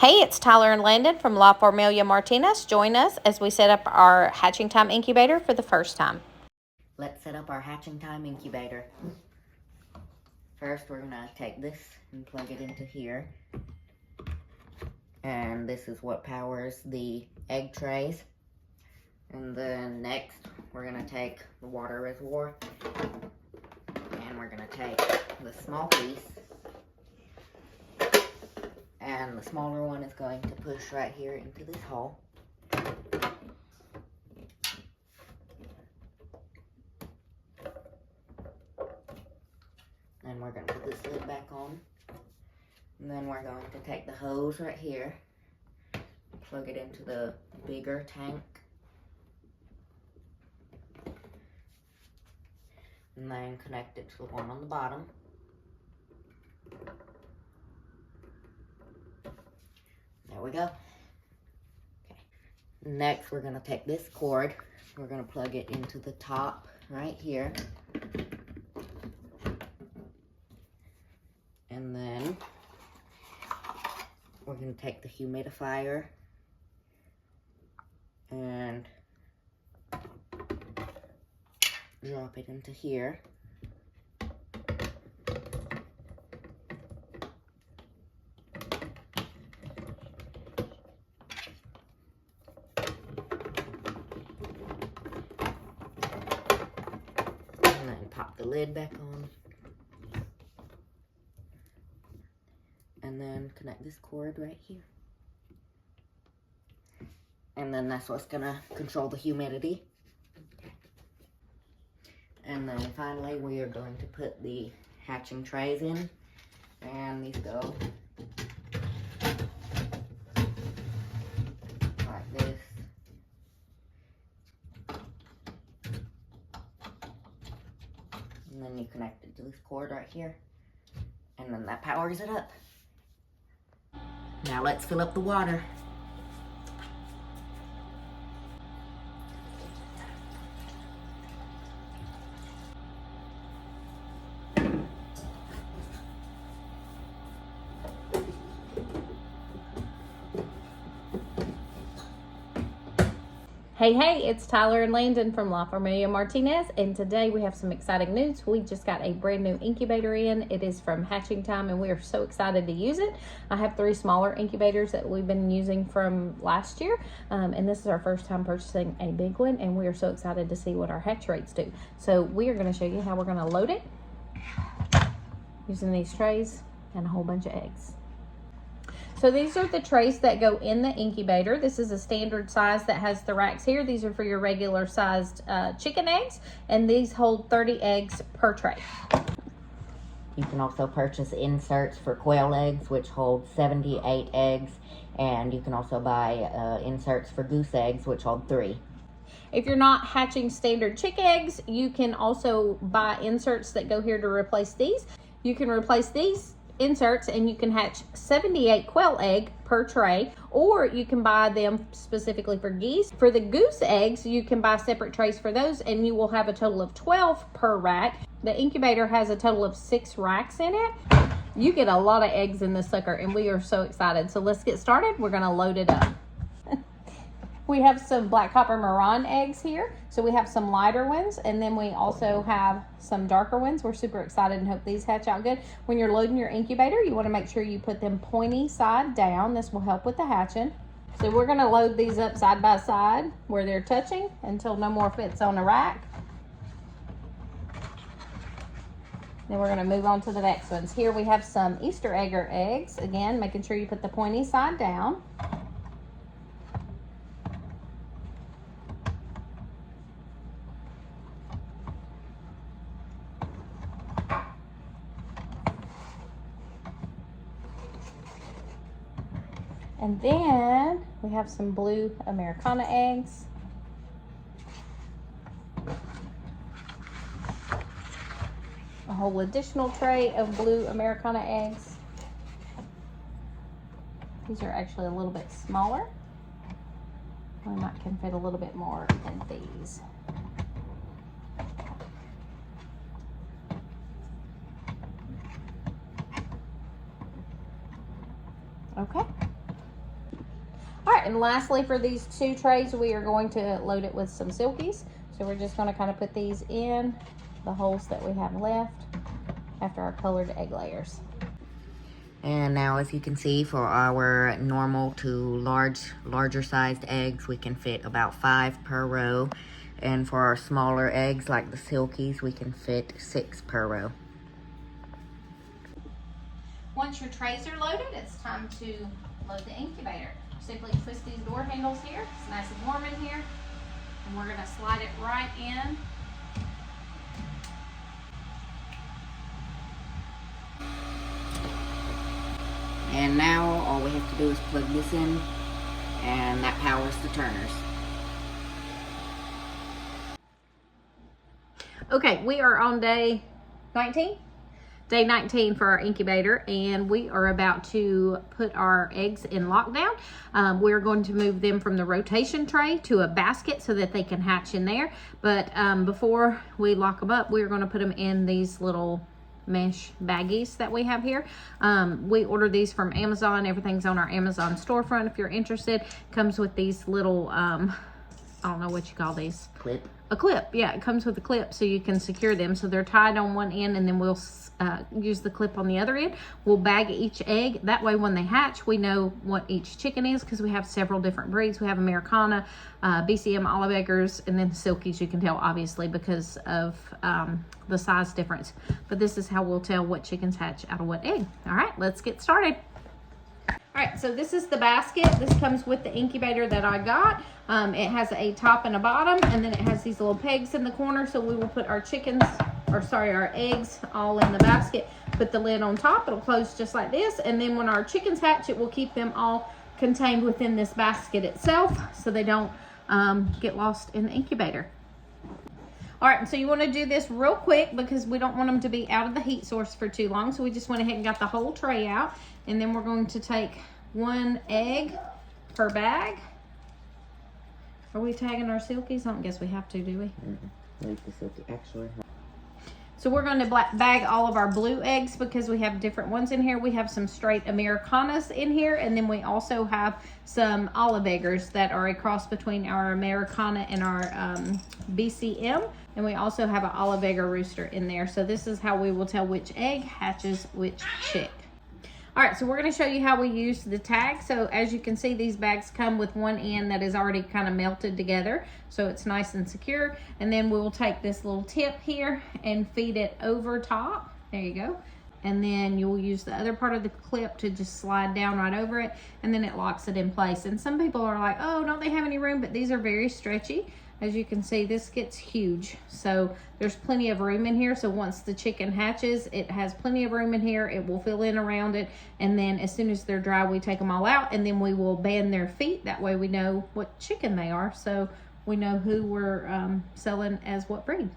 Hey, it's Tyler and Landon from LaFarm Martinez. Join us as we set up our Hatching Time Incubator for the first time. Let's set up our Hatching Time Incubator. First, we're gonna take this and plug it into here. And this is what powers the egg trays. And then next, we're gonna take the water reservoir. And we're gonna take the small piece. And the smaller one is going to push right here into this hole. And we're going to put this lid back on. And then we're going to take the hose right here, plug it into the bigger tank. And then connect it to the one on the bottom. There we go. Okay. Next, we're going to take this cord. We're going to plug it into the top right here. And then we're going to take the humidifier and drop it into here. And then pop the lid back on. And then connect this cord right here. And then that's what's gonna control the humidity. And then finally we are going to put the hatching trays in. And these go like this. And then you connect it to this cord right here. And then that powers it up. Now let's fill up the water. Hey, it's Tyler and Landon from LaFarm Martinez, and today we have some exciting news. We just got a brand new incubator in. It is from Hatching Time, and we are so excited to use it. I have 3 smaller incubators that we've been using from last year, and this is our first time purchasing a big one, and we are so excited to see what our hatch rates do. So we are going to show you how we're going to load it using these trays and a whole bunch of eggs. So these are the trays that go in the incubator. This is a standard size that has the racks here. These are for your regular sized chicken eggs, and these hold 30 eggs per tray. You can also purchase inserts for quail eggs, which hold 78 eggs, and you can also buy inserts for goose eggs, which hold 3. If you're not hatching standard chick eggs, you can also buy inserts that go here to replace these. You can replace these inserts and you can hatch 78 quail egg per tray, or you can buy them specifically for geese. For the goose eggs, you can buy separate trays for those, and you will have a total of 12 per rack. The incubator has a total of 6 racks in it. You get a lot of eggs in this sucker, and we are so excited. So let's get started. We're going to load it up. We have some black copper Maran eggs here. So we have some lighter ones, and then we also have some darker ones. We're super excited and hope these hatch out good. When you're loading your incubator, you want to make sure you put them pointy side down. This will help with the hatching. So we're going to load these up side by side where they're touching until no more fits on a rack. Then we're going to move on to the next ones. Here we have some Easter egger eggs. Again, making sure you put the pointy side down. And then we have some blue Americana eggs. A whole additional tray of blue Americana eggs. These are actually a little bit smaller. We might can fit a little bit more in these. Okay. All right, and lastly for these 2 trays, we are going to load it with some silkies. So we're just going to kind of put these in the holes that we have left after our colored egg layers. And now, as you can see, for our normal to larger sized eggs, we can fit about 5 per row. And for our smaller eggs, like the silkies, we can fit 6 per row. Once your trays are loaded, it's time to load the incubator. Simply twist these door handles here. It's nice and warm in here. And we're going to slide it right in. And now all we have to do is plug this in, and that powers the turners. Okay, we are on day 19. Day 19 for our incubator, and we are about to put our eggs in lockdown. We're going to move them from the rotation tray to a basket so that they can hatch in there. But before we lock them up, we're going to put them in these little mesh baggies that we have here. We ordered these from Amazon. Everything's on our Amazon storefront if you're interested. Comes with these little I don't know what you call these. Clip. A clip, yeah, it comes with a clip so you can secure them. So they're tied on one end, and then we'll use the clip on the other end. We'll bag each egg. That way when they hatch, we know what each chicken is, because we have several different breeds. We have Americana, BCM Olive Eggers, and then the Silkies, you can tell obviously because of the size difference. But this is how we'll tell what chickens hatch out of what egg. All right, let's get started. All right, so this is the basket. This comes with the incubator that I got. It has a top and a bottom, and then it has these little pegs in the corner. So we will put our our eggs all in the basket. Put the lid on top. It'll close just like this. And then when our chickens hatch, it will keep them all contained within this basket itself so they don't get lost in the incubator. All right, so you want to do this real quick because we don't want them to be out of the heat source for too long. So we just went ahead and got the whole tray out. And then we're going to take 1 egg per bag. Are we tagging our silkies? I don't guess we have to, do we? Leave the silky, actually. So we're going to bag all of our blue eggs because we have different ones in here. We have some straight Americanas in here, and then we also have some Olive Eggers that are a cross between our Americana and our BCM. And we also have an Olive Egger rooster in there. So this is how we will tell which egg hatches which chick. All right, so we're going to show you how we use the tag. So as you can see, these bags come with one end that is already kind of melted together, so it's nice and secure. And then we'll take this little tip here and feed it over top. There you go. And then you'll use the other part of the clip to just slide down right over it, and then it locks it in place. And some people are like, oh, don't they have any room? But these are very stretchy. As you can see, this gets huge. So there's plenty of room in here. So once the chicken hatches, it has plenty of room in here. It will fill in around it. And then as soon as they're dry, we take them all out, and then we will band their feet. That way we know what chicken they are. So we know who we're selling as what breed.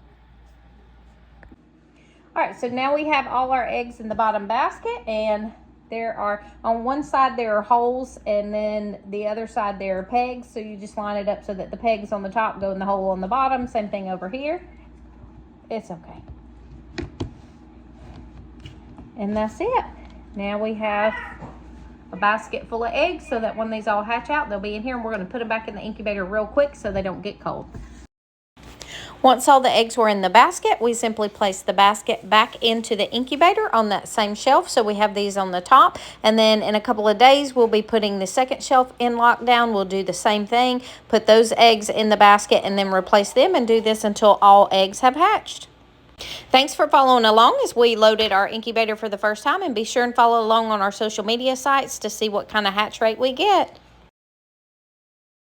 All right, so now we have all our eggs in the bottom basket, and there are, on one side there are holes, and then the other side there are pegs. So you just line it up so that the pegs on the top go in the hole on the bottom. Same thing over here. It's okay. And that's it. Now we have a basket full of eggs so that when these all hatch out, they'll be in here, and we're going to put them back in the incubator real quick so they don't get cold. Once all the eggs were in the basket, we simply place the basket back into the incubator on that same shelf. So we have these on the top, and then in a couple of days, we'll be putting the second shelf in lockdown. We'll do the same thing, put those eggs in the basket, and then replace them, and do this until all eggs have hatched. Thanks for following along as we loaded our incubator for the first time, and be sure and follow along on our social media sites to see what kind of hatch rate we get.